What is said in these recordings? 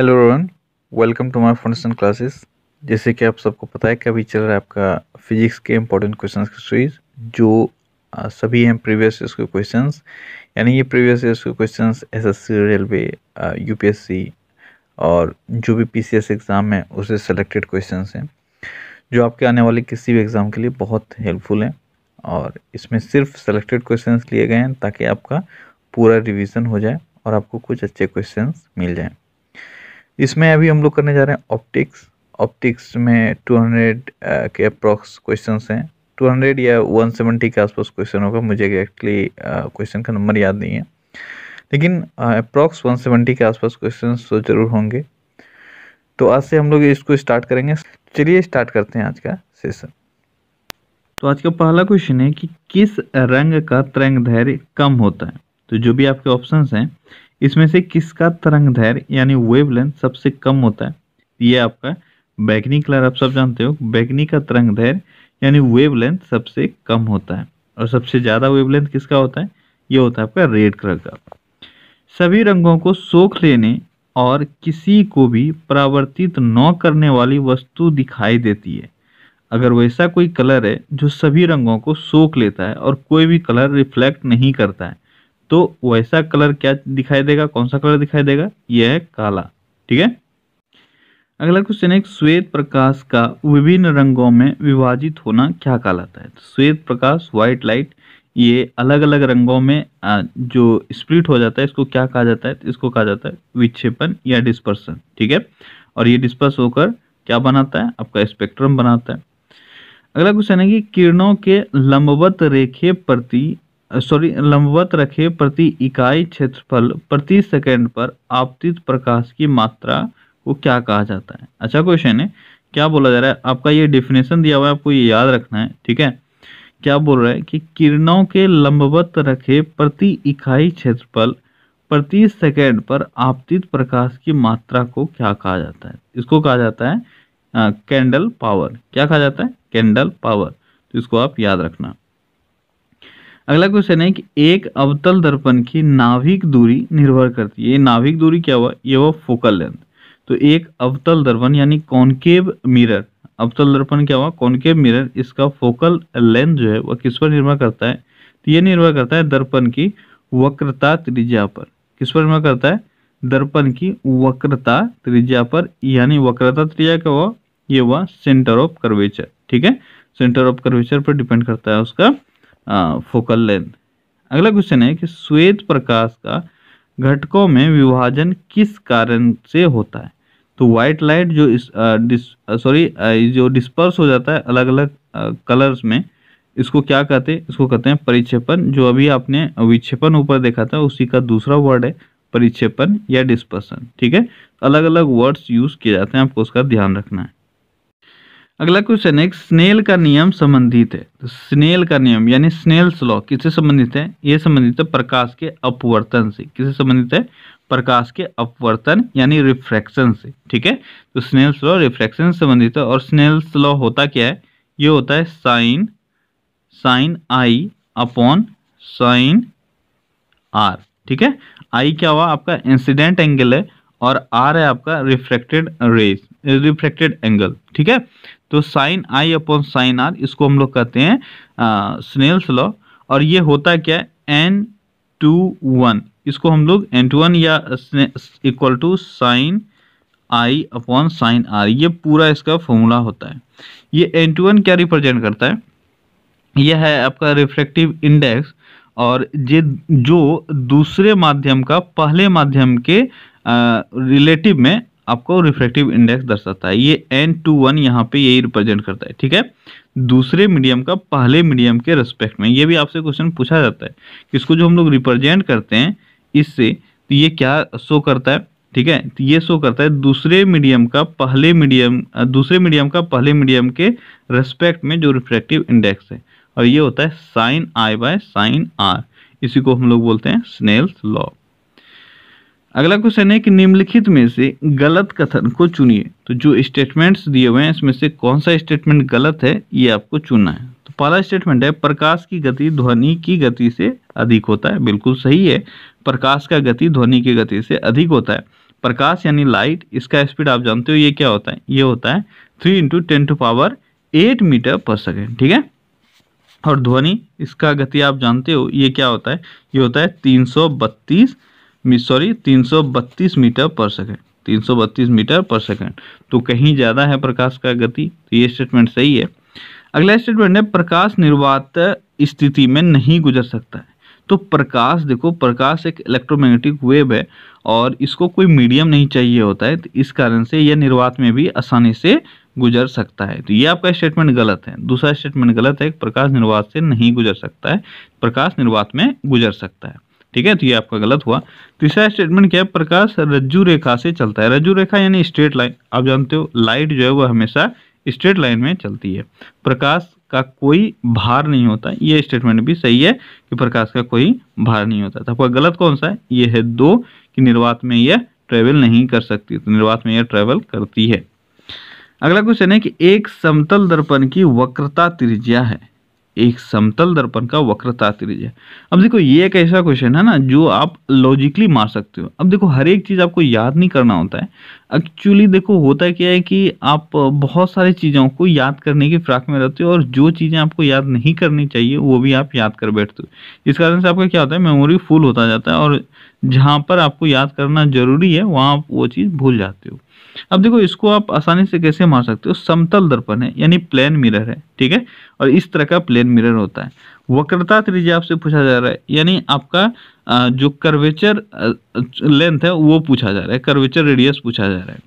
Hello everyone, welcome to my foundation classes. जैसे कि आप सबको पता है कि अभी चल रहा है आपका फिजिक्स के इम्पोर्टेंट क्वेश्चंस की सीरीज, जो सभी हैं प्रीवियस ईयर्स के क्वेश्चंस। यानी ये प्रीवियस ईयर्स के क्वेश्चंस एसएससी, रेलवे, यूपीएससी और जो भी पीसीएस एग्ज़ाम है उससे सेलेक्टेड क्वेश्चंस हैं, जो आपके आने वाले किसी भी एग्ज़ाम के लिए बहुत हेल्पफुल हैं। और इसमें सिर्फ सेलेक्टेड क्वेश्चंस लिए गए हैं ताकि आपका पूरा रिवीजन हो जाए और आपको कुछ अच्छे क्वेश्चंस मिल जाएं। इसमें अभी हम लोग करने जा रहे हैं ऑप्टिक्स में 200 के अप्रॉक्स क्वेश्चंस हैं। 200 या 170 के आसपास क्वेश्चन होगा, मुझे एक्चुअली क्वेश्चन का नंबर याद नहीं है, लेकिन अप्रॉक्स 170 के आसपास क्वेश्चंस तो जरूर होंगे। तो आज से हम लोग इसको स्टार्ट करेंगे। चलिए स्टार्ट करते हैं आज का सेशन। तो आज का पहला क्वेश्चन है कि किस रंग का तरंगदैर्घ्य कम होता है। तो जो भी आपके ऑप्शंस हैं इसमें से किसका तरंगदैर्घ्य यानी वेवलेंथ सबसे कम होता है। ये आपका बैगनी कलर, आप सब जानते हो, बैगनी का तरंगदैर्घ्य यानी वेवलेंथ सबसे कम होता है। और सबसे ज्यादा वेवलेंथ किसका होता है? ये होता है आपका रेड कलर का। सभी रंगों को सोख लेने और किसी को भी परावर्तित न करने वाली वस्तु दिखाई देती है। अगर वैसा कोई कलर है जो सभी रंगों को सोख लेता है और कोई भी कलर रिफ्लेक्ट नहीं करता है, तो वैसा कलर क्या दिखाई देगा? कौन सा कलर दिखाई देगा? यह है काला। ठीक है। अगला क्वेश्चन है, श्वेत प्रकाश का विभिन्न रंगों में विभाजित होना क्या कहलाता है? तो श्वेत प्रकाश, व्हाइट लाइट, ये अलग अलग रंगों में जो स्प्लिट हो जाता है इसको क्या कहा जाता है? इसको कहा जाता है विक्षेपण या डिस्पर्सन। ठीक है। और ये डिस्पर्स होकर क्या बनाता है? आपका स्पेक्ट्रम बनाता है। अगला क्वेश्चन है कि किरणों के लंबवत रखे प्रति इकाई क्षेत्रफल प्रति सेकंड पर आपतित प्रकाश की मात्रा को क्या कहा जाता है? अच्छा क्वेश्चन है। क्या बोला जा रहा है? आपका ये डेफिनेशन दिया हुआ है, आपको ये याद रखना है। ठीक है। क्या बोल रहा है कि किरणों के लंबवत रखे प्रति इकाई क्षेत्रफल प्रति सेकंड पर आपतित प्रकाश की मात्रा को क्या कहा जाता है? इसको कहा जाता है कैंडल पावर। क्या कहा जाता है? Candle power. तो इसको आप याद रखना। अगला क्वेश्चन है कि एक अवतल दर्पण की नाभिक दूरी निर्भर करती है। ये नाभिक दूरी क्या हुआ? ये हुआ फोकल लेंथ। तो एक अवतल दर्पण यानी कॉनकेव मिरर, अवतल दर्पण क्या हुआ? कॉनकेव मिरर, इसका फोकल लेंथ जो है वह किस पर निर्भर करता है? तो ये निर्भर करता है दर्पण की वक्रता त्रिज्या पर। किस पर निर्भर करता है? दर्पण की वक्रता त्रिज्या पर। यानी वक्रता त्रिज्या क्या हुआ? ये हुआ सेंटर ऑफ कर्वेचर। ठीक है। सेंटर ऑफ कर्वेचर पर डिपेंड करता है उसका फोकल लेंथ। अगला क्वेश्चन है कि श्वेत प्रकाश का घटकों में विभाजन किस कारण से होता है? तो व्हाइट लाइट जो डिस्पर्स हो जाता है अलग अलग कलर्स में, इसको क्या कहते हैं? इसको कहते हैं परिक्षेपण। जो अभी आपने विक्षेपण ऊपर देखा था उसी का दूसरा वर्ड है परिक्षेपण या डिस्पर्सन। ठीक है। अलग अलग वर्ड्स यूज किए जाते हैं, आपको उसका ध्यान रखना है। अगला क्वेश्चन है, स्नेल का नियम संबंधित है। तो स्नेल का नियम यानी स्नेल्स लॉ किससे संबंधित है? ये संबंधित है प्रकाश के अपवर्तन से। किससे संबंधित है? प्रकाश के अपवर्तन यानी रिफ्रैक्शन से। ठीक है। तो स्नेल्स लॉ रिफ्रैक्शन से संबंधित है। और स्नेल्स लॉ होता क्या है? ये होता है sine i upon sine r. ठीक है। आई क्या हुआ? आपका इंसिडेंट एंगल है और आर है आपका रिफ्रैक्टेड एंगल। ठीक है। तो sine i upon sine r, इसको हम लोग कहते हैं स्नेल्स लॉ। और ये होता क्या है? n/1। इसको हम लोग n/1 या equal to sine i upon sine r, ये पूरा इसका फॉर्मूला होता है। ये n/1 क्या रिप्रेजेंट करता है? यह है आपका रिफ्रैक्टिव इंडेक्स, और ये जो दूसरे माध्यम का पहले माध्यम के रिलेटिव में आपको रिफ्रैक्टिव इंडेक्स दर्शाता है। ये n/1 यहाँ पे यही रिप्रेजेंट करता है। ठीक है। दूसरे मीडियम का पहले मीडियम के रेस्पेक्ट में। ये भी आपसे क्वेश्चन पूछा जाता है कि इसको जो हम लोग रिप्रेजेंट करते हैं इससे, तो ये क्या शो करता है? ठीक है। तो ये शो करता है दूसरे मीडियम का पहले मीडियम के रेस्पेक्ट में जो रिफ्रैक्टिव इंडेक्स है, और ये होता है sine i by sine r. इसी को हम लोग बोलते हैं स्नेल्स लॉ। अगला क्वेश्चन है कि निम्नलिखित में से गलत कथन को चुनिए। तो जो स्टेटमेंट्स दिए हुए हैं इसमें से कौन सा स्टेटमेंट गलत है, ये आपको चुनना है। तो पहला स्टेटमेंट है, प्रकाश की गति ध्वनि की गति से अधिक होता है। बिल्कुल सही है, प्रकाश का गति ध्वनि की गति से अधिक होता है। प्रकाश यानी लाइट, इसका स्पीड आप जानते हो ये क्या होता है, ये होता है 3 × 10⁸ मीटर पर सेकेंड, ठीक है। और ध्वनि, इसका गति आप जानते हो ये क्या होता है, ये होता है 332 मीटर पर सेकेंड, 332 मीटर पर सेकेंड। तो कहीं ज़्यादा है प्रकाश का गति, तो ये स्टेटमेंट सही है। अगला स्टेटमेंट है प्रकाश निर्वात स्थिति में नहीं गुजर सकता है। तो प्रकाश, देखो प्रकाश एक इलेक्ट्रोमैग्नेटिक वेव है और इसको कोई मीडियम नहीं चाहिए होता है, तो इस कारण से यह निर्वात में भी आसानी से गुजर सकता है। तो ये आपका स्टेटमेंट गलत है। दूसरा स्टेटमेंट गलत है, प्रकाश निर्वात से नहीं गुजर सकता है, प्रकाश निर्वात में गुजर सकता है, ठीक है। तो ये आपका गलत हुआ। तीसरा स्टेटमेंट क्या है, प्रकाश रज्जु रेखा से चलता है। रज्जु रेखा यानी स्ट्रेट लाइन, आप जानते हो लाइट जो है वो हमेशा स्ट्रेट लाइन में चलती है, प्रकाश का कोई भार नहीं होता। ये स्टेटमेंट भी सही है कि प्रकाश का कोई भार नहीं होता। तो आपका गलत कौन सा है, ये है 2 कि निर्वात में यह ट्रेवल नहीं कर सकती, तो निर्वात में यह ट्रेवल करती है। अगला क्वेश्चन है कि एक समतल दर्पण की वक्रता त्रिज्या है, एक समतल दर्पण का वक्रता त्रिज्या। अब देखो ये एक ऐसा क्वेश्चन है ना जो आप लॉजिकली मार सकते हो। अब देखो हर एक चीज आपको याद नहीं करना होता है। एक्चुअली देखो होता क्या है कि आप बहुत सारी चीजों को याद करने की फिराक में रहते हो और जो चीजें आपको याद नहीं करनी चाहिए वो भी आप याद कर बैठते हो। इस कारण से आपका क्या होता है, मेमोरी फुल होता जाता है और जहां पर आपको याद करना जरूरी है वहां आप वो चीज भूल जाते हो। अब देखो इसको आप आसानी से कैसे मार सकते हो, समतल दर्पण है यानी प्लेन मिरर है, ठीक है, और इस तरह का प्लेन मिरर होता है। वक्रता त्रिज्या आपसे पूछा जा रहा है यानी आपका जो कर्वेचर लेंथ है वो पूछा जा रहा है, कर्वेचर रेडियस पूछा जा रहा है।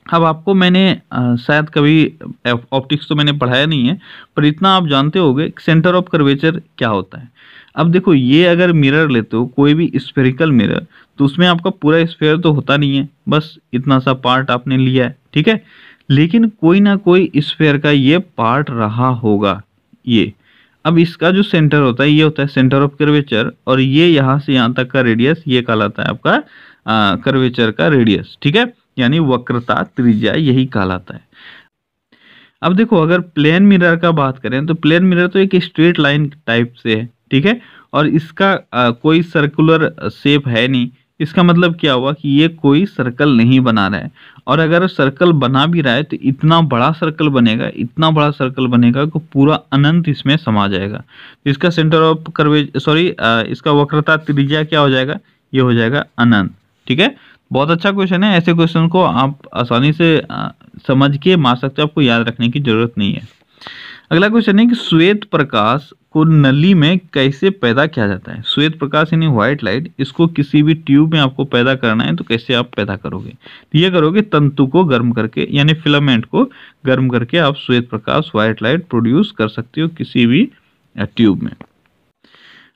अब आपको मैंने शायद कभी ऑप्टिक्स तो मैंने पढ़ाया नहीं है, पर इतना आप जानते होंगे सेंटर ऑफ कर्वेचर क्या होता है। अब देखो ये अगर मिरर लेते हो कोई भी स्फेरिकल मिरर, तो उसमें आपका पूरा स्फेयर तो होता नहीं है, बस इतना सा पार्ट आपने लिया है, ठीक है, लेकिन कोई ना कोई स्फेयर का ये पार्ट रहा होगा ये। अब इसका जो सेंटर होता है ये होता है सेंटर ऑफ कर्वेचर, और ये यहाँ से यहाँ तक का रेडियस ये कहलाता है आपका कर्वेचर का रेडियस, ठीक है, यानी वक्रता त्रिज्या यही कहलाता है। अब देखो अगर प्लेन मिरर का बात करें तो प्लेन मिरर तो एक स्ट्रेट लाइन टाइप से है, ठीक है, और इसका कोई सर्कुलर शेप है नहीं। इसका मतलब क्या हुआ कि ये कोई सर्कल नहीं बना रहा है, और अगर सर्कल बना भी रहा है तो इतना बड़ा सर्कल बनेगा, इतना बड़ा सर्कल बनेगा कि पूरा अनंत इसमें समा जाएगा। इसका सेंटर ऑफ इसका वक्रता त्रिज्या क्या हो जाएगा, ये हो जाएगा अनंत, ठीक है। बहुत अच्छा क्वेश्चन है, ऐसे क्वेश्चन को आप आसानी से समझ के मार सकते हो, आपको याद रखने की जरूरत नहीं है। अगला क्वेश्चन है कि श्वेत प्रकाश को नली में कैसे पैदा किया जाता है। श्वेत प्रकाश यानी व्हाइट लाइट, इसको किसी भी ट्यूब में आपको पैदा करना है तो कैसे आप पैदा करोगे, तो ये करोगे तंतु को गर्म करके यानी फिलामेंट को गर्म करके आप श्वेत प्रकाश व्हाइट लाइट प्रोड्यूस कर सकते हो किसी भी ट्यूब में।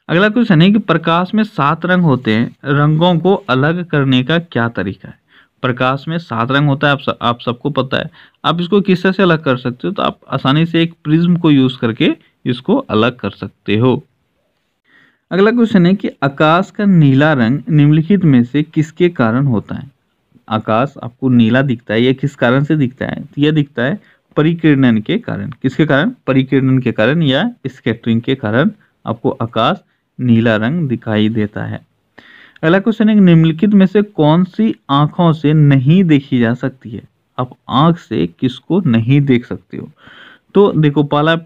अगला क्वेश्चन है कि प्रकाश में 7 रंग होते हैं, रंगों को अलग करने का क्या तरीका है। प्रकाश में 7 रंग होता है, आप सबको पता है। आप इसको किस तरह से अलग कर सकते हो, तो आप आसानी से एक प्रिज्म को यूज करके इसको अलग कर सकते हो। अगला क्वेश्चन है कि आकाश का नीला रंग निम्नलिखित में से किसके कारण होता है। आकाश आपको नीला दिखता है, ये किस कारण से दिखता है, तो यह दिखता है परिकिरणन के कारण। किसके कारण, परिकिरणन के कारण या स्कैटरिंग के कारण आपको आकाश नीला रंग दिखाई देता है। अगला क्वेश्चन है निम्नलिखित में से कौन सी आंखों से नहीं देखी जा सकती है। आप आंख से किसको नहीं देख सकते हो, तो देखो पहला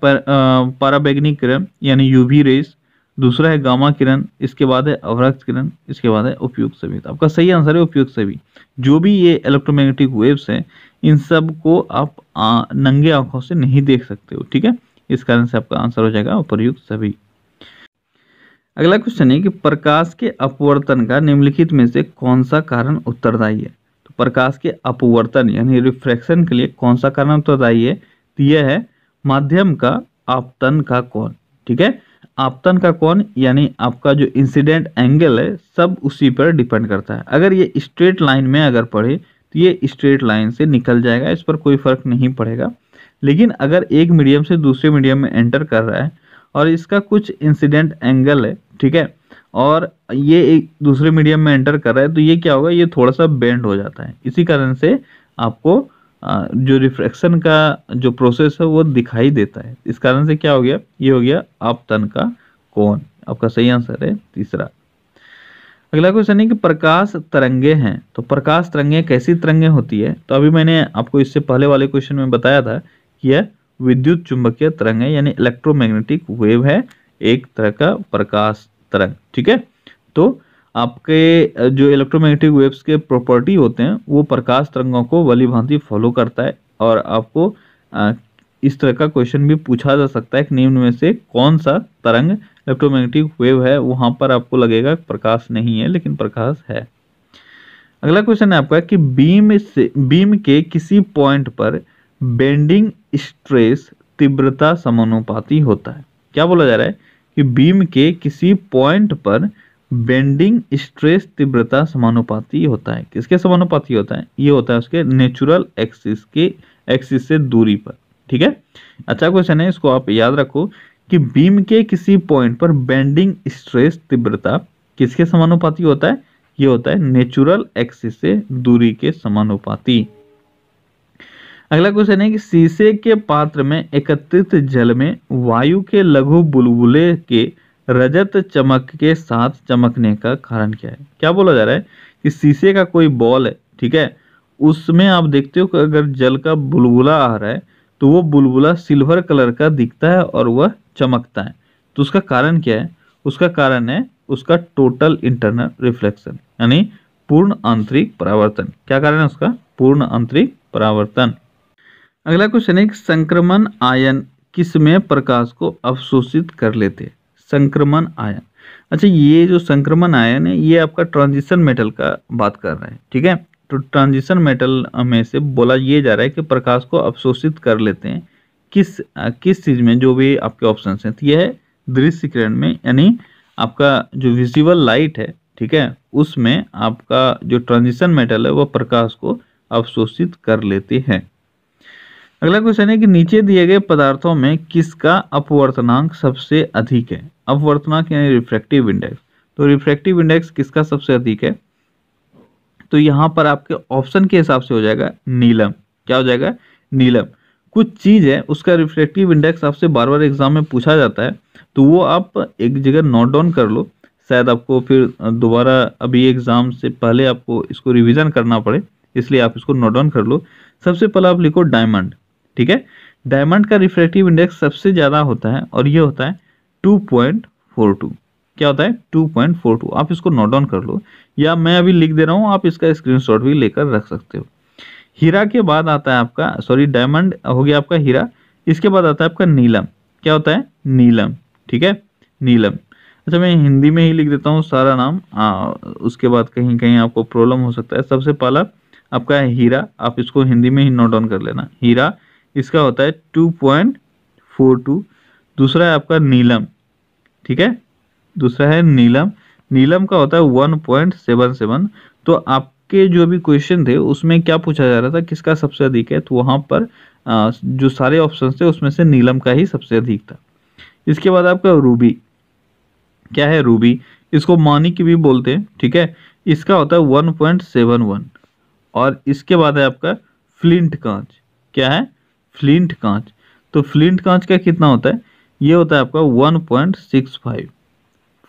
पराबैंगनी किरण यानी यूवी रेस, दूसरा है गामा किरण, इसके बाद है अवरक्त किरण, इसके बाद है उपयुक्त सभी। तो आपका सही आंसर है उपयुक्त सभी। जो भी ये इलेक्ट्रोमैग्नेटिक वेव्स हैं इन सब को आप नंगे आंखों से नहीं देख सकते हो, ठीक है, इस कारण से आपका आंसर हो जाएगा उपयुक्त सभी। अगला क्वेश्चन है कि प्रकाश के अपवर्तन का निम्नलिखित में से कौन सा कारण उत्तरदायी है। तो प्रकाश के अपवर्तन यानी रिफ्रैक्शन के लिए कौन सा कारण उत्तरदायी है, तो यह है माध्यम का आपतन का कोण, ठीक है। आपतन का कोण यानी आपका जो इंसिडेंट एंगल है सब उसी पर डिपेंड करता है। अगर ये स्ट्रेट लाइन में अगर पढ़े तो ये स्ट्रेट लाइन से निकल जाएगा, इस पर कोई फर्क नहीं पड़ेगा। लेकिन अगर एक मीडियम से दूसरे मीडियम में एंटर कर रहा है और इसका कुछ इंसिडेंट एंगल है, ठीक है, और ये एक दूसरे मीडियम में एंटर कर रहा है, तो ये क्या होगा, ये थोड़ा सा बेंड हो जाता है। इसी कारण से आपको जो रिफ्रैक्शन का जो प्रोसेस है वो दिखाई देता है। इस कारण से क्या हो गया, ये हो गया आपतन का कोण। आपका सही आंसर है तीसरा। अगला क्वेश्चन है कि प्रकाश तरंगे हैं, तो प्रकाश तरंगे कैसी तरंगे होती है? तो अभी मैंने आपको इससे पहले वाले क्वेश्चन में बताया था कि यह विद्युत चुंबकीय तरंग है, यानी इलेक्ट्रोमैग्नेटिक वेव है, एक तरह का प्रकाश तरंग। ठीक है, तो आपके जो इलेक्ट्रोमैग्नेटिक वेव्स के प्रॉपर्टी होते हैं वो प्रकाश तरंगों को भली भांति फॉलो करता है, और आपको इस तरह का क्वेश्चन भी पूछा जा सकता है कि निम्न में से कौन सा तरंग इलेक्ट्रोमैग्नेटिक वेव है? वहां पर आपको लगेगा प्रकाश नहीं है, लेकिन प्रकाश है। अगला क्वेश्चन है आपका कि बीम के किसी पॉइंट पर बेंडिंग स्ट्रेस तीव्रता समानुपाती होता है। क्या बोला जा रहा है कि बीम के किसी पॉइंट पर बेंडिंग स्ट्रेस तीव्रता समानुपाती होता है। किसके समानुपाती होता है? ये होता है उसके नेचुरल एक्सिस से दूरी पर। ठीक है, अच्छा क्वेश्चन है, इसको आप याद रखो कि बीम के किसी पॉइंट पर बेंडिंग स्ट्रेस तीव्रता किसके समानुपाती होता है? ये होता है नेचुरल एक्सिस से दूरी के समानुपाती। अगला क्वेश्चन है कि शीशे के पात्र में एकत्रित जल में वायु के लघु बुलबुले के रजत चमक के साथ चमकने का कारण क्या है? क्या बोला जा रहा है कि शीशे का कोई बॉल है, ठीक है, उसमें आप देखते हो कि अगर जल का बुलबुला आ रहा है तो वो बुलबुला सिल्वर कलर का दिखता है और वह चमकता है। तो उसका कारण क्या है? उसका कारण है उसका टोटल इंटरनल रिफ्लेक्शन, यानी पूर्ण आंतरिक परावर्तन। क्या कारण है उसका? पूर्ण आंतरिक परावर्तन। अगला क्वेश्चन है कि संक्रमण आयन किसमें प्रकाश को अवशोषित कर लेते हैं? संक्रमण आयन, अच्छा ये जो संक्रमण आयन है ये आपका ट्रांजिशन मेटल का बात कर रहा है। ठीक है, तो ट्रांजिशन मेटल में से बोला ये जा रहा है कि प्रकाश को अवशोषित कर लेते हैं किस चीज में? जो भी आपके ऑप्शन हैं, तो यह है दृश्य किरण में, यानी आपका जो विजिबल लाइट है, ठीक है, उसमें आपका जो ट्रांजिशन मेटल है वह प्रकाश को अवशोषित कर लेते हैं। अगला क्वेश्चन है कि नीचे दिए गए पदार्थों में किसका अपवर्तनांक सबसे अधिक है? अपवर्तनांक यानी रिफ्रैक्टिव इंडेक्स, तो रिफ्रैक्टिव इंडेक्स किसका सबसे अधिक है? तो यहाँ पर आपके ऑप्शन के हिसाब से हो जाएगा नीलम। क्या हो जाएगा? नीलम। कुछ चीज है उसका रिफ्रैक्टिव इंडेक्स आपसे बार बार एग्जाम में पूछा जाता है, तो वो आप एक जगह नोट डाउन कर लो, शायद आपको फिर दोबारा अभी एग्जाम से पहले आपको इसको रिवीजन करना पड़े, इसलिए आप इसको नोट डाउन कर लो। सबसे पहले आप लिखो डायमंड। ठीक है, डायमंड का रिफ्रैक्टिव इंडेक्स सबसे ज्यादा होता है और ये होता है 2.42। क्या होता है? 2.42। आप इसको नोट डाउन कर लो, या मैं अभी लिख दे रहा हूं, आप इसका स्क्रीनशॉट भी लेकर रख सकते हो। हीरा के बाद आता है आपका, सॉरी डायमंड हो गया आपका हीरा, इसके बाद आता है आपका नीलम। क्या होता है? नीलम। ठीक है, नीलम। अच्छा मैं हिंदी में ही लिख देता हूँ सारा नाम, उसके बाद कहीं कहीं आपको प्रॉब्लम हो सकता है। सबसे पहला आपका है हीरा, आप इसको हिंदी में ही नोट डाउन कर लेना। हीरा इसका होता है 2.42। दूसरा है आपका नीलम। ठीक है, दूसरा है नीलम, नीलम का होता है 1.77। तो आपके जो भी क्वेश्चन थे उसमें क्या पूछा जा रहा था, किसका सबसे अधिक है? तो वहां पर जो सारे ऑप्शन थे उसमें से नीलम का ही सबसे अधिक था। इसके बाद आपका रूबी। क्या है? रूबी, इसको मानिक भी बोलते हैं। ठीक है, इसका होता है 1.71। और इसके बाद है आपका फ्लिंट कांच। क्या है? फ्लिंट कांच। तो फ्लिंट कांच का कितना होता है? ये होता है आपका 1.65।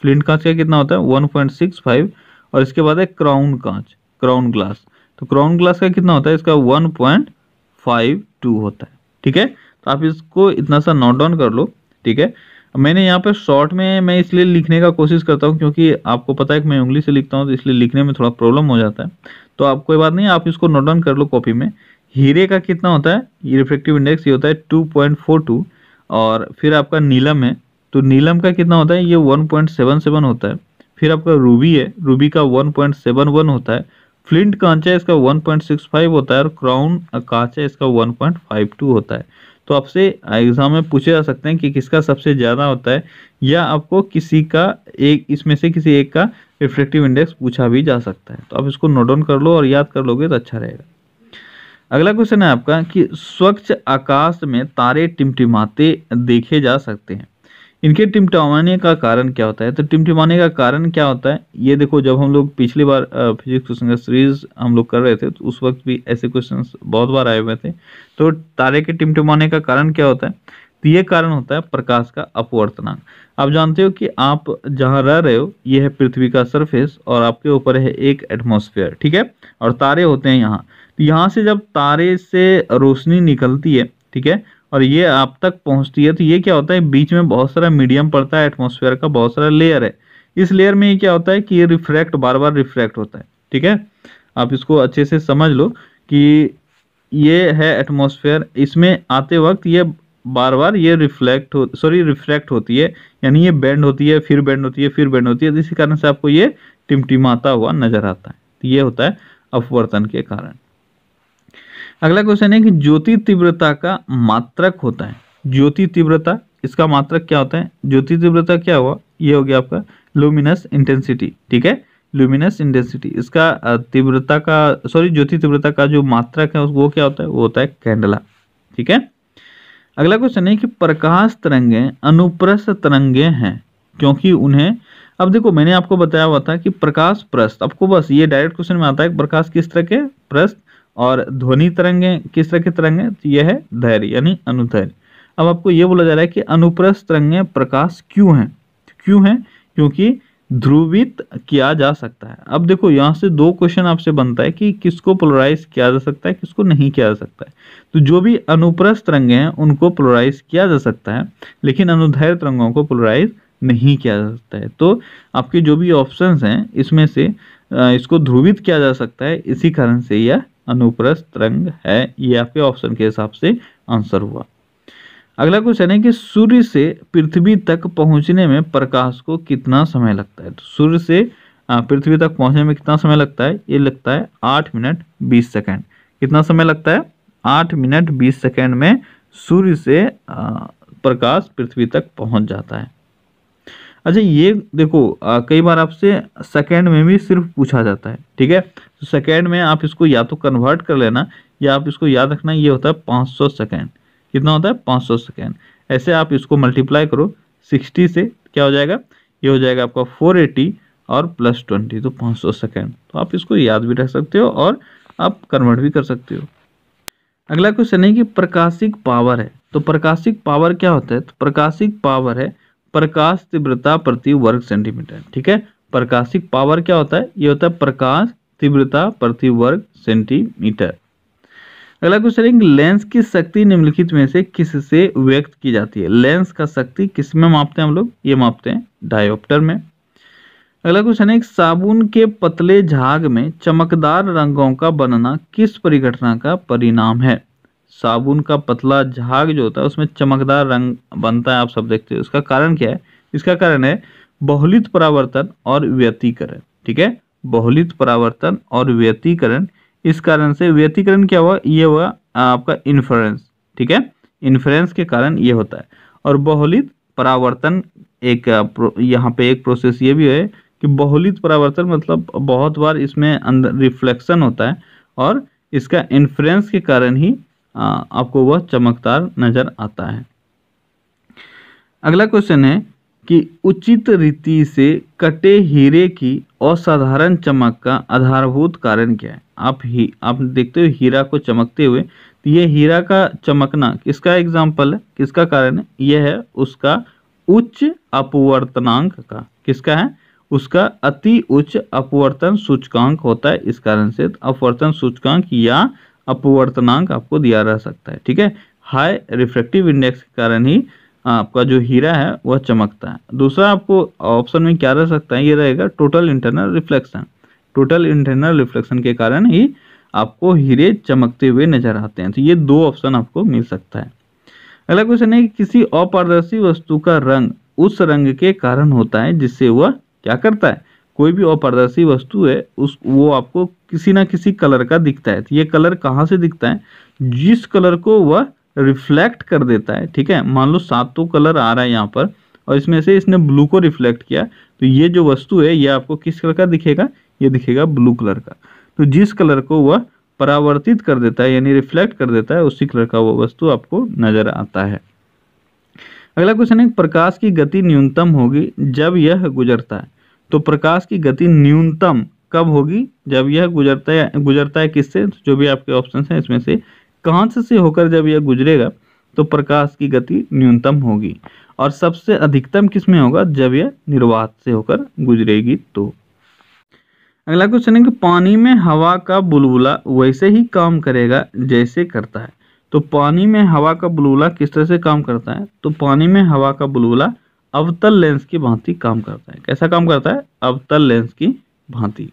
फ्लिंट कांच का कितना होता है? 1.65। और इसके बाद है क्राउन कांच, क्राउन ग्लास। तो क्राउन ग्लास का कितना होता है? इसका 1.52 होता है। ठीक है, तो आप इसको इतना सा नोट डाउन कर लो। ठीक है, मैंने यहाँ पे शॉर्ट में मैं इसलिए लिखने का कोशिश करता हूँ क्योंकि आपको पता है कि मैं उंगली से लिखता हूँ, तो इसलिए लिखने में थोड़ा प्रॉब्लम हो जाता है। तो आप कोई बात नहीं, आप इसको नोट डाउन कर लो कॉपी में। हीरे का कितना होता है? ये रिफ्रैक्टिव इंडेक्स ये होता है 2.42। और फिर आपका नीलम है, तो नीलम का कितना होता है? ये 1.77 होता है। फिर आपका रूबी है, रूबी का 1.71 होता है। फ्लिंट कांच है, इसका 1.65 होता है। और क्राउन कांच है, इसका 1.52 होता है। तो आपसे एग्जाम में पूछे जा सकते हैं कि किसका सबसे ज्यादा होता है, या आपको किसी का एक, इसमें से किसी एक का रिफ्रैक्टिव इंडेक्स पूछा भी जा सकता है। तो आप इसको नोट डाउन कर लो और याद कर लोगे तो अच्छा रहेगा। अगला क्वेश्चन है आपका कि स्वच्छ आकाश में तारे टिमटिमाते देखे जा सकते हैं, इनके टिमटिमाने का कारण क्या होता है? तो टिमटिमाने का कारण क्या होता है? ये देखो, जब हम लोग पिछली बार फिजिक्स क्वेश्चन का सीरीज हम लोग कर रहे थे तो उस वक्त भी ऐसे क्वेश्चंस बहुत बार आए हुए थे। तो तारे के टिमटिमाने का कारण क्या होता है? तो ये कारण होता है प्रकाश का अपवर्तनांक। आप जानते हो कि आप जहां रह रहे हो ये है पृथ्वी का सरफेस और आपके ऊपर है एक एटमॉस्फेयर, ठीक है, और तारे होते हैं यहाँ। तो यहाँ से जब तारे से रोशनी निकलती है, ठीक है, और ये आप तक पहुंचती है, तो ये क्या होता है, बीच में बहुत सारा मीडियम पड़ता है, एटमॉस्फेयर का बहुत सारा लेयर है। इस लेयर में ये क्या होता है कि ये रिफ्रैक्ट, बार बार रिफ्रैक्ट होता है, ठीक है। आप इसको अच्छे से समझ लो कि ये है एटमॉस्फेयर, इसमें आते वक्त ये बार बार ये रिफ्रैक्ट होती है, यानी ये बेंड होती है, फिर बेंड होती है, फिर बेंड होती है, इसी कारण से आपको ये टिमटिमाता हुआ नजर आता है। तो ये होता है अपवर्तन के कारण। अगला क्वेश्चन है कि ज्योति तीव्रता का मात्रक होता है। ज्योति तीव्रता, इसका मात्रक क्या होता है? ज्योति तीव्रता क्या हुआ, ये हो गया आपका लुमिनस इंटेंसिटी, ठीक है, लुमिनस इंटेंसिटी। इसका तीव्रता का ज्योति तीव्रता का जो मात्रक है वो क्या होता है? वो होता है कैंडेला, ठीक है। अगला क्वेश्चन है कि प्रकाश तरंगें अनुप्रस्थ तरंगें हैं क्योंकि उन्हें, अब देखो मैंने आपको बताया हुआ था कि प्रकाश प्रस्थ, आपको बस ये डायरेक्ट क्वेश्चन में आता है प्रकाश किस तरह के, प्रस्थ, और ध्वनि तरंगें किस तरह की तरंगें, तो यह है धैर्य यानी अनुदैर्घ्य। अब आपको ये बोला जा रहा है कि अनुप्रस्थ तरंगें प्रकाश क्यों हैं? क्यों हैं? क्योंकि ध्रुवित किया जा सकता है। अब देखो यहाँ से दो क्वेश्चन आपसे बनता है कि किसको पोलराइज किया जा सकता है, किसको नहीं किया जा सकता है। तो जो भी अनुप्रस्थ तरंगें हैं उनको पोलराइज किया जा सकता है, लेकिन अनुदैर्घ्य तरंगों को पोलराइज नहीं किया जा सकता है। तो आपके जो भी ऑप्शंस हैं इसमें से इसको ध्रुवित किया जा सकता है, इसी कारण से यह अनुप्रस्थ तरंग है। ये आपके ऑप्शन के हिसाब से आंसर हुआ। अगला क्वेश्चन है कि सूर्य से पृथ्वी तक पहुंचने में प्रकाश को कितना समय लगता है? तो सूर्य से पृथ्वी तक पहुंचने में कितना समय लगता है? ये लगता है 8 मिनट 20 सेकंड। कितना समय लगता है? 8 मिनट 20 सेकंड में सूर्य से प्रकाश पृथ्वी तक पहुंच जाता है। अच्छा ये देखो कई बार आपसे सेकंड में भी सिर्फ पूछा जाता है, ठीक है। तो सेकंड में आप इसको या तो कन्वर्ट कर लेना या आप इसको याद रखना, ये होता है 500 सेकंड। कितना होता है? 500 सेकंड। ऐसे आप इसको मल्टीप्लाई करो 60 से, क्या हो जाएगा? ये हो जाएगा आपका 480 और प्लस 20, तो 500 सेकंड। तो आप इसको याद भी रख सकते हो और आप कन्वर्ट भी कर सकते हो। अगला क्वेश्चन है कि प्रकाशिक पावर है, तो प्रकाशिक पावर क्या होता है? तो प्रकाशिक पावर है प्रकाश तीव्रता प्रति वर्ग सेंटीमीटर, ठीक है। प्रकाशिक पावर क्या होता है? ये होता है प्रकाश तीव्रता प्रति वर्ग सेंटीमीटर। अगला क्वेश्चन है कि लेंस की शक्ति निम्नलिखित में से किससे व्यक्त की जाती है? लेंस का शक्ति किस में मापते हैं हम लोग? ये मापते हैं डायोप्टर में। अगला क्वेश्चन है कि साबुन के पतले झाग में चमकदार रंगों का बनना किस परिघटना का परिणाम है? साबुन का पतला झाग जो होता है उसमें चमकदार रंग बनता है, आप सब देखते हो। इसका कारण क्या है? इसका कारण है बहुलित परावर्तन और व्यतिकरण, ठीक है, बहुलित परावर्तन और व्यतिकरण। इस कारण से व्यतिकरण क्या हुआ? ये हुआ आपका इन्फ्रेंस, ठीक है, इन्फ्रेंस के कारण ये होता है। और बहुलित परावर्तन एक यहाँ पे एक प्रोसेस ये भी है कि बहुलित परावर्तन मतलब बहुत बार इसमें अंदर रिफ्लेक्शन होता है और इसका इन्फ्रेंस के कारण ही आपको वह चमकदार नजर आता है। अगला क्वेश्चन है कि उचित रीति से कटे हीरे की असाधारण चमक का आधारभूत कारण क्या है? आप देखते हो हीरा को चमकते हुए, तो ये हीरा का चमकना किसका एग्जाम्पल है, किसका कारण है? यह है उसका उच्च अपवर्तनांक का। किसका है? उसका अति उच्च अपवर्तन सूचकांक होता है। इस कारण से अपवर्तन सूचकांक या अपवर्तनांक आपको दिया रह सकता है, ठीक है। हाई रिफ्रैक्टिव इंडेक्स के कारण ही आपका जो हीरा है वह चमकता है। दूसरा आपको ऑप्शन में क्या रह सकता है? ये रहेगा total internal reflection. Total internal reflection के कारण ही आपको हीरे चमकते हुए नजर आते हैं। तो ये दो ऑप्शन आपको मिल सकता है। अगला क्वेश्चन है कि किसी अपारदर्शी वस्तु का रंग उस रंग के कारण होता है जिससे वह क्या करता है? कोई भी अपारदर्शी वस्तु है वो आपको किसी ना किसी कलर का दिखता है। तो ये कलर कहाँ से दिखता है? जिस कलर को वह रिफ्लेक्ट कर देता है, ठीक है। मान लो 7 कलर आ रहा है यहाँ पर और इसमें से इसने ब्लू को रिफ्लेक्ट किया, तो ये जो वस्तु है ये आपको किस कलर का दिखेगा? ये दिखेगा ब्लू कलर का। तो जिस कलर को वह परावर्तित कर देता है यानी रिफ्लेक्ट कर देता है उसी कलर का वो वस्तु आपको नजर आता है। अगला क्वेश्चन है प्रकाश की गति न्यूनतम होगी जब यह गुजरता है। तो प्रकाश की गति न्यूनतम कब होगी? जब यह गुजरता है किससे? जो भी आपके ऑप्शन है इसमें से कांच से होकर जब यह गुजरेगा तो प्रकाश की गति न्यूनतम होगी, और सबसे अधिकतम किस में होगा, जब यह निर्वात से होकर गुजरेगी तो। अगला क्वेश्चन है कि पानी में हवा का बुलबुला वैसे ही काम करेगा जैसे करता है। तो पानी में हवा का बुलबुला किस तरह से काम करता है, तो पानी में हवा का बुलबुला अवतल लेंस की भांति काम करता है। कैसा काम करता है, अवतल लेंस की भांति।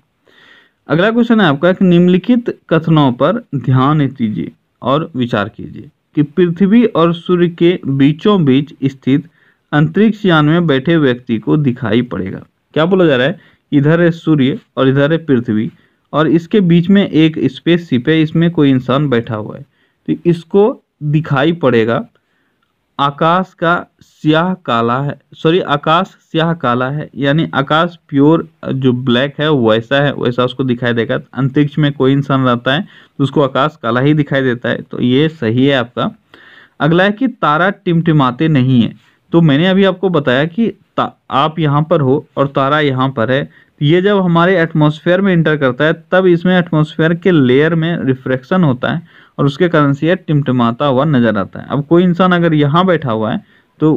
अगला क्वेश्चन है आपका कि निम्नलिखित कथनों पर ध्यान दीजिए और विचार कीजिए कि पृथ्वी और सूर्य के बीचों बीच स्थित अंतरिक्ष यान में बैठे व्यक्ति को दिखाई पड़ेगा। क्या बोला जा रहा है, इधर है सूर्य और इधर है पृथ्वी, और इसके बीच में एक स्पेसशिप है, इसमें कोई इंसान बैठा हुआ है। तो इसको दिखाई पड़ेगा आकाश का स्याह काला है, सॉरी आकाश स्याह काला है, यानी आकाश प्योर जो ब्लैक है वैसा है, वैसा उसको दिखाई देगा। अंतरिक्ष में कोई इंसान रहता है तो उसको आकाश काला ही दिखाई देता है, तो ये सही है आपका। अगला है कि तारा टिमटिमाते नहीं है। तो मैंने अभी आपको बताया कि आप यहाँ पर हो और तारा यहाँ पर है, ये जब हमारे एटमॉस्फेयर में इंटर करता है तब इसमें एटमॉस्फेयर के लेयर में रिफ्रैक्शन होता है और उसके कारण से यह टिमटिमाता हुआ नजर आता है। अब कोई इंसान अगर यहाँ बैठा हुआ है तो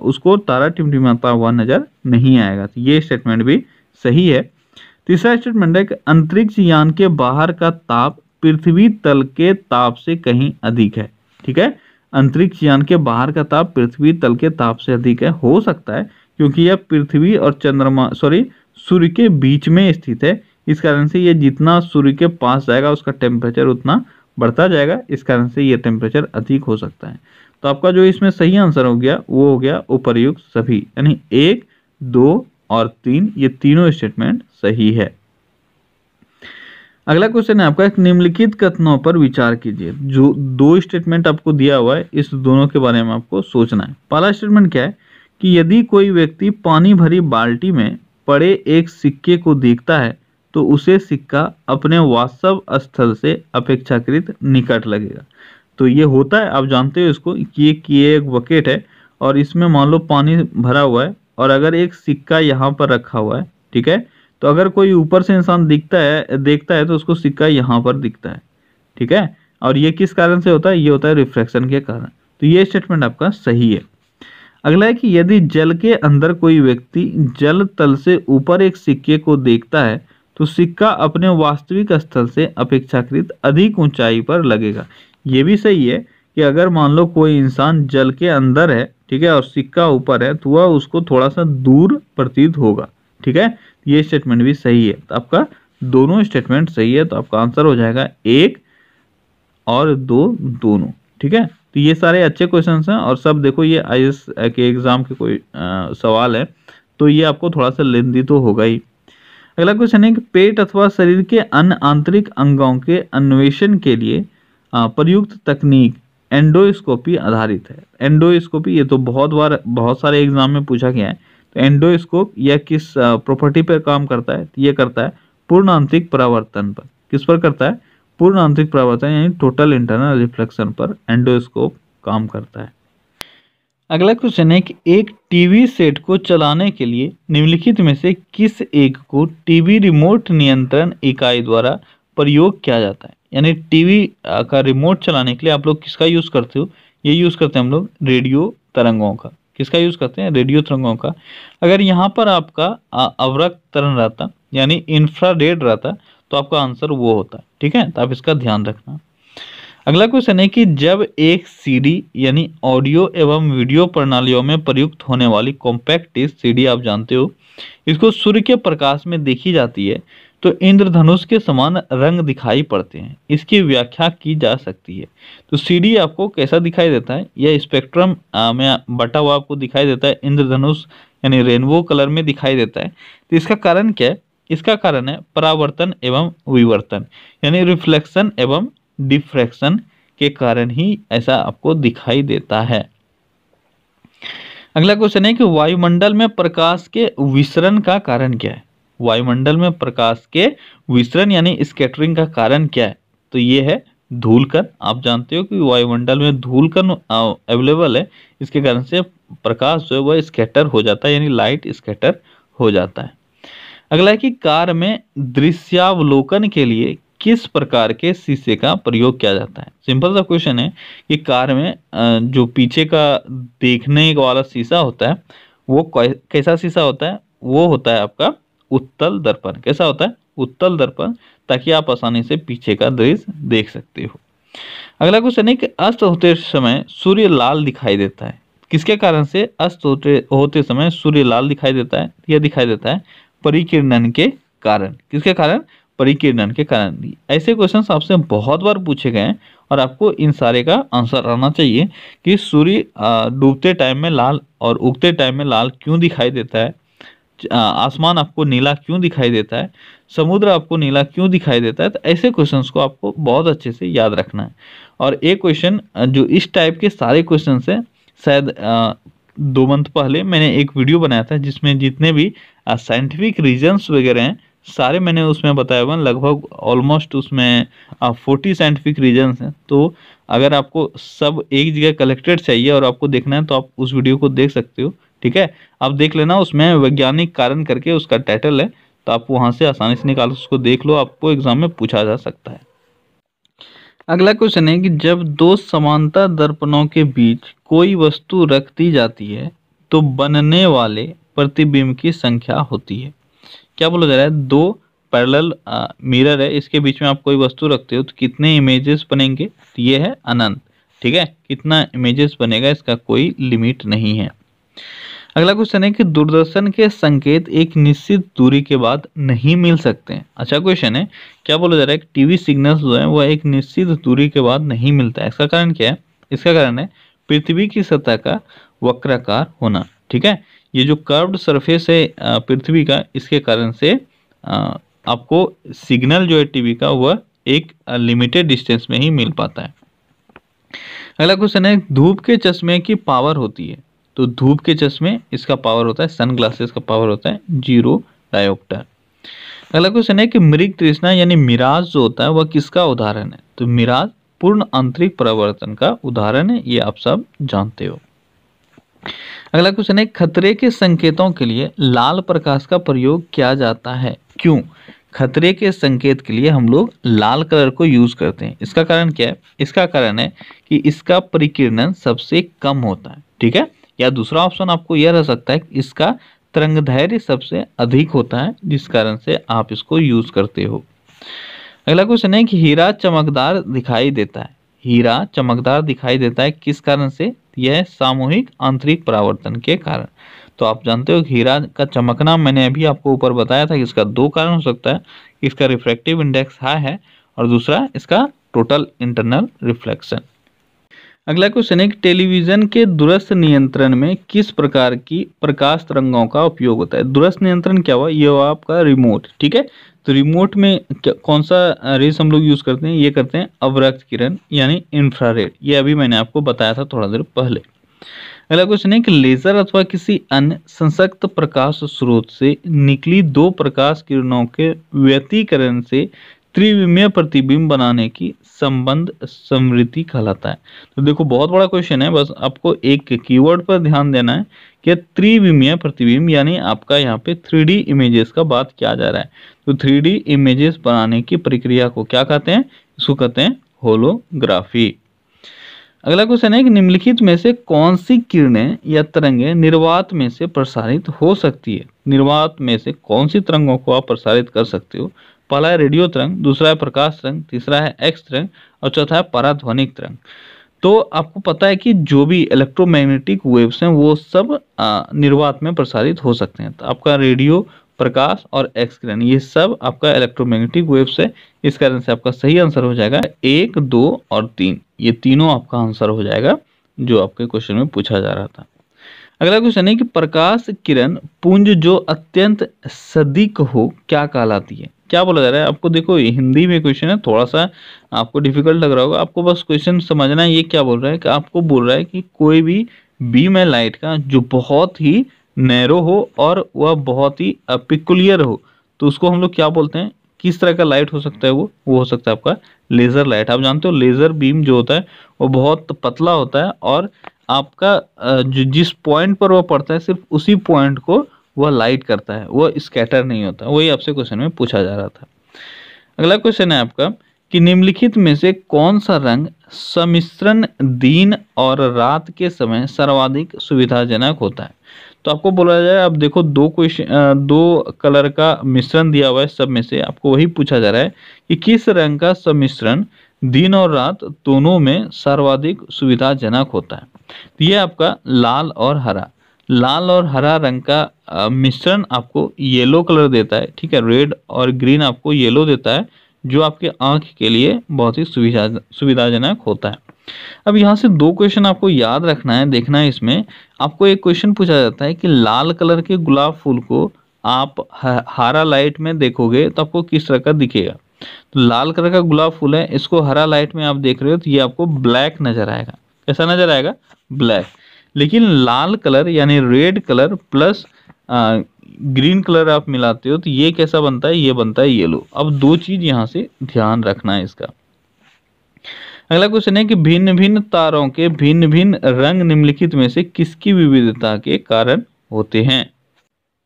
उसको तारा टिमटिमाता हुआ नजर नहीं आएगा। तो ये स्टेटमेंट भी सही है। तीसरा स्टेटमेंट है कि अंतरिक्ष यान के बाहर का ताप पृथ्वी तल के ताप से कहीं अधिक है। ठीक है, अंतरिक्ष यान के बाहर का ताप पृथ्वी तल के ताप से अधिक है, हो सकता है क्योंकि यह पृथ्वी और सूर्य के बीच में स्थित है। इस कारण से ये जितना सूर्य के पास जाएगा उसका टेम्परेचर उतना बढ़ता जाएगा, इस कारण से ये टेम्परेचर अधिक हो सकता है। तो आपका जो इसमें सही आंसर हो गया वो हो गया उपर्युक्त सभी, यानी 1, 2 और 3, ये तीनों स्टेटमेंट सही है। अगला क्वेश्चन है आपका, निम्नलिखित कथनों पर विचार कीजिए। जो 2 स्टेटमेंट आपको दिया हुआ है इस दोनों के बारे में आपको सोचना है। पहला स्टेटमेंट क्या है कि यदि कोई व्यक्ति पानी भरी बाल्टी में पड़े एक सिक्के को देखता है तो उसे सिक्का अपने वास्तव स्थल से अपेक्षाकृत निकट लगेगा। तो ये होता है, आप जानते हो इसको, कि ये एक बकेट है और इसमें मान लो पानी भरा हुआ है और अगर एक सिक्का यहाँ पर रखा हुआ है, ठीक है, तो अगर कोई ऊपर से इंसान देखता है तो उसको सिक्का यहाँ पर दिखता है। ठीक है, और ये किस कारण से होता है, ये होता है रिफ्रैक्शन के कारण। तो ये स्टेटमेंट आपका सही है। अगला है कि यदि जल के अंदर कोई व्यक्ति जल तल से ऊपर एक सिक्के को देखता है तो सिक्का अपने वास्तविक स्थल से अपेक्षाकृत अधिक ऊंचाई पर लगेगा। ये भी सही है कि अगर मान लो कोई इंसान जल के अंदर है, ठीक है, और सिक्का ऊपर है तो वह उसको थोड़ा सा दूर प्रतीत होगा। ठीक है, ये स्टेटमेंट भी सही है। तो आपका दोनों स्टेटमेंट सही है, तो आपका आंसर हो जाएगा 1 और 2 दोनों। ठीक है, तो ये सारे अच्छे क्वेश्चंस हैं और सब देखो ये आईएएस के एग्जाम के कोई सवाल है, तो ये आपको थोड़ा सा लेंदी तो होगा ही। अगला क्वेश्चन है कि पेट अथवा शरीर के अन्य आंतरिक अंगों के अन्वेषण के लिए प्रयुक्त तकनीक एंडोस्कोपी आधारित है। एंडोस्कोपी ये तो बहुत सारे एग्जाम में पूछा गया है। तो एंडोस्कोप यह किस प्रॉपर्टी पर काम करता है, ये करता है पूर्ण आंतरिक परावर्तन पर। किस पर करता है, पूर्ण आंतरिक परावर्तन यानी टोटल इंटरनल रिफ्लेक्शन पर एंडोस्कोप काम करता है। अगला क्वेश्चन है कि एक टीवी सेट को चलाने के लिए निम्नलिखित में से किस एक को टीवी रिमोट नियंत्रण इकाई द्वारा प्रयोग किया जाता है। यानी टीवी का रिमोट चलाने के लिए आप लोग किसका यूज करते हो, ये यूज करते हैं हम लोग रेडियो तरंगों का। किसका यूज करते हैं, रेडियो तरंगों का। अगर यहाँ पर आपका अवरक्त तरंग रहता यानी इंफ्रारेड रहता तो आपका आंसर वो होता है। ठीक है, तो आप इसका ध्यान रखना। अगला क्वेश्चन है कि जब एक सीडी यानी ऑडियो एवं वीडियो प्रणालियों में प्रयुक्त होने वाली कॉम्पैक्ट डिस्क सीडी आप जानते हो, इसको सूर्य के प्रकाश में देखी जाती है तो इंद्रधनुष के समान रंग दिखाई पड़ते हैं। इसकी व्याख्या की जा सकती है। तो सीडी आपको कैसा दिखाई देता है, यह स्पेक्ट्रम में बटा हुआ आपको दिखाई देता है, इंद्रधनुष यानी रेनबो कलर में दिखाई देता है। तो इसका कारण क्या है, इसका कारण है परावर्तन एवं विवर्तन यानी रिफ्लेक्शन एवं डिफ्रैक्शन के कारण ही ऐसा आपको दिखाई देता है। अगला क्वेश्चन है कि वायुमंडल में प्रकाश के विसरण का कारण क्या है। वायुमंडल में प्रकाश के विसरण यानी स्कैटरिंग का कारण क्या है, तो ये है धूलकण। आप जानते हो कि वायुमंडल में धूलकण अवेलेबल है, इसके कारण से प्रकाश जो है वह स्कैटर हो जाता है यानी लाइट स्कैटर हो जाता है। अगला है कि कार में दृश्यावलोकन के लिए किस प्रकार के शीशे का प्रयोग किया जाता है। सिंपल सा क्वेश्चन है कि कार में जो पीछे का देखने वाला शीशा होता है वो कैसा शीशा होता है, वो होता है आपका उत्तल दर्पण। कैसा होता है? उत्तल दर्पण, ताकि आप आसानी से पीछे का दृश्य देख सकते हो। अगला क्वेश्चन है कि अस्त होते समय सूर्य लाल दिखाई देता है, किसके कारण से अस्त होते समय सूर्य लाल दिखाई देता है? यह दिखाई देता है परिकिरणन के कारण। किसके कारण? परिकिरणन के कारण। ऐसे क्वेश्चंस आपसे बहुत बार पूछे गए हैं और आपको इन सारे का आंसर आना चाहिए कि सूर्य डूबते टाइम में लाल और उगते टाइम में लाल क्यों दिखाई देता है, आसमान आपको नीला क्यों दिखाई देता है, समुद्र आपको नीला क्यों दिखाई देता है। तो ऐसे क्वेश्चंस को आपको बहुत अच्छे से याद रखना है। और एक क्वेश्चन जो इस टाइप के सारे क्वेश्चन है, शायद 2 मंथ पहले मैंने एक वीडियो बनाया था जिसमें जितने भी साइंटिफिक रीजन्स वगैरह हैं सारे मैंने उसमें बताया हुआ, लगभग ऑलमोस्ट उसमें 40 साइंटिफिक रीजन्स हैं। तो अगर आपको सब एक जगह कलेक्टेड चाहिए और आपको देखना है तो आप उस वीडियो को देख सकते हो। ठीक है, आप देख लेना, उसमें वैज्ञानिक कारण करके उसका टाइटल है, तो आप वहां से आसानी से निकाल उसको देख लो, आपको एग्जाम में पूछा जा सकता है। अगला क्वेश्चन है कि जब 2 समांतर दर्पणों के बीच कोई वस्तु रख दी जाती है तो बनने वाले प्रतिबिंब की संख्या होती है। क्या बोला जा रहा है? 2 पैरेलल मिरर है, इसके बीच में आप कोई वस्तु रखते हो तो कितने इमेजेस बनेंगे? तो ये है अनंत। ठीक है, कितना इमेजेस बनेगा इसका कोई लिमिट नहीं है। अगला क्वेश्चन है कि दूरदर्शन के संकेत एक निश्चित दूरी के बाद नहीं मिल सकते हैं। अच्छा क्वेश्चन है, क्या बोला जा रहा है कि टीवी सिग्नल्स जो है वह एक निश्चित दूरी के बाद नहीं मिलता है। इसका कारण क्या है? इसका कारण है पृथ्वी की सतह का वक्राकार होना। ठीक है, ये जो कर्व्ड सरफेस है पृथ्वी का, इसके कारण से आपको सिग्नल जो है टीवी का वह एक लिमिटेड डिस्टेंस में ही मिल पाता है। अगला क्वेश्चन है, धूप के चश्मे की पावर होती है। तो धूप के चश्मे इसका पावर होता है, सन ग्लासेस का पावर होता है 0 डायोप्टर। अगला क्वेश्चन है कि मृग तृष्णा यानी मिराज जो होता है वह किसका उदाहरण है? तो मिराज पूर्ण आंतरिक परावर्तन का उदाहरण है, ये आप सब जानते हो। अगला क्वेश्चन है, खतरे के संकेतों के लिए लाल प्रकाश का प्रयोग किया जाता है, क्यों? खतरे के संकेत के लिए हम लोग लाल कलर को यूज करते हैं। इसका कारण क्या है? इसका कारण है कि इसका परिकिरणन सबसे कम होता है। ठीक है, या दूसरा ऑप्शन आपको यह रह सकता है कि इसका तरंगदैर्घ्य सबसे अधिक होता है, जिस कारण से आप इसको यूज करते हो। अगला क्वेश्चन है कि हीरा चमकदार दिखाई देता है। हीरा चमकदार दिखाई देता है किस कारण से? यह सामूहिक आंतरिक परावर्तन के कारण। तो आप जानते हो कि हीरा का चमकना, मैंने अभी आपको ऊपर बताया था कि इसका 2 कारण हो सकता है। इसका रिफ्रैक्टिव इंडेक्स हाई है और दूसरा इसका टोटल इंटरनल रिफ्लेक्शन। अगला क्वेश्चन है कि टेलीविजन के दूरस्थ नियंत्रण में किस प्रकार की प्रकाश तरंगों का उपयोग होता है? दूरस्थ नियंत्रण क्या हुआ? ये हुआ आपका रिमोट। ठीक है, तो रिमोट में कौन सा रेस हम लोग यूज करते हैं? ये करते हैं अवरक्त किरण यानी इंफ्रारेड। ये अभी मैंने आपको बताया था थोड़ा देर पहले। अगला क्वेश्चन है कि लेजर अथवा किसी अन्य संसक्त प्रकाश स्रोत से निकली 2 प्रकाश किरणों के व्यतिकरण से त्रिविमीय प्रतिबिंब बनाने की संबंध समृद्धि कहलाता है। तो देखो बहुत बड़ा क्वेश्चन है, बस आपको एक कीवर्ड पर ध्यान देना है कि त्रिविमीय प्रतिबिंब यानी आपका यहाँ पे 3D इमेजेस का बात किया जा रहा है। तो 3D इमेजेस बनाने की प्रक्रिया को क्या कहते हैं? इसको कहते हैं होलोग्राफी। अगला क्वेश्चन है कि निम्नलिखित में से कौन सी किरणें या तरंगें निर्वात में से प्रसारित हो सकती है? निर्वात में से कौन सी तरंगों को आप प्रसारित कर सकते हो? पहला है रेडियो तरंग, दूसरा है प्रकाश तरंग, तीसरा है एक्स तरंग और चौथा है पराध्वनिक तरंग। तो आपको पता है कि जो भी इलेक्ट्रोमैग्नेटिक वेव्स हैं वो सब निर्वात में प्रसारित हो सकते हैं। तो आपका रेडियो, प्रकाश और एक्स किरण, ये सब आपका इलेक्ट्रोमैग्नेटिक वेव्स है। इस कारण से आपका सही आंसर हो जाएगा 1, 2 और 3। ये तीनों आपका आंसर हो जाएगा जो आपके क्वेश्चन में पूछा जा रहा था। अगला क्वेश्चन है कि प्रकाश किरण पुंज जो अत्यंत सदिक हो क्या कहलाती है? क्या बोला जा रहा है? आपको देखो हिंदी में क्वेश्चन है, थोड़ा सा आपको डिफिकल्ट लग रहा होगा, आपको बस क्वेश्चन समझना है। ये क्या बोल रहा है कि आपको बोल रहा है कि कोई भी बीम है लाइट का जो बहुत ही नैरो हो और वह बहुत ही पिकुलियर हो, तो उसको हम लोग क्या बोलते हैं? किस तरह का लाइट हो सकता है? वो हो सकता है आपका लेजर लाइट। आप जानते हो लेजर बीम जो होता है वो बहुत पतला होता है और आपका जिस पॉइंट पर वह पड़ता है सिर्फ उसी पॉइंट को वह लाइट करता है, वह स्कैटर नहीं होता। वही आपसे क्वेश्चन में पूछा जा रहा था। अगला क्वेश्चन है आपका कि निम्नलिखित में से कौन सा रंग सम्मिश्रण दिन और रात के समय सर्वाधिक सुविधाजनक होता है। तो आपको बोला जाए, अब देखो दो क्वेश्चन, दो कलर का मिश्रण दिया हुआ है, सब में से आपको वही पूछा जा रहा है कि किस रंग का सम्मिश्रण दिन और रात दोनों में सर्वाधिक सुविधाजनक होता है। तो ये आपका लाल और हरा, लाल और हरा रंग का मिश्रण आपको येलो कलर देता है, ठीक है। रेड और ग्रीन आपको येलो देता है, जो आपके आंख के लिए बहुत ही सुविधाजनक होता है। अब यहाँ से दो क्वेश्चन आपको याद रखना है, देखना है। इसमें आपको एक क्वेश्चन पूछा जाता है कि लाल कलर के गुलाब फूल को आप हरा लाइट में देखोगे तो आपको किस तरह का दिखेगा। तो लाल कलर का गुलाब फूल है, इसको हरा लाइट में आप देख रहे हो तो ये आपको ब्लैक नजर आएगा। कैसा नजर आएगा? ब्लैक। लेकिन लाल कलर यानी red colour plus green colour आप मिलाते हो तो ये कैसा बनता है? ये बनता है येलो। अब दो चीज यहाँ से ध्यान रखना है इसका। अगला क्वेश्चन है कि भिन्न भिन्न तारों के भिन्न भिन्न रंग निम्नलिखित में से किसकी विविधता के कारण होते हैं।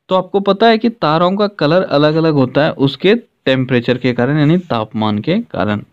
तो आपको पता है कि तारों का कलर अलग अलग होता है उसके टेम्परेचर के कारण, यानी तापमान के कारण।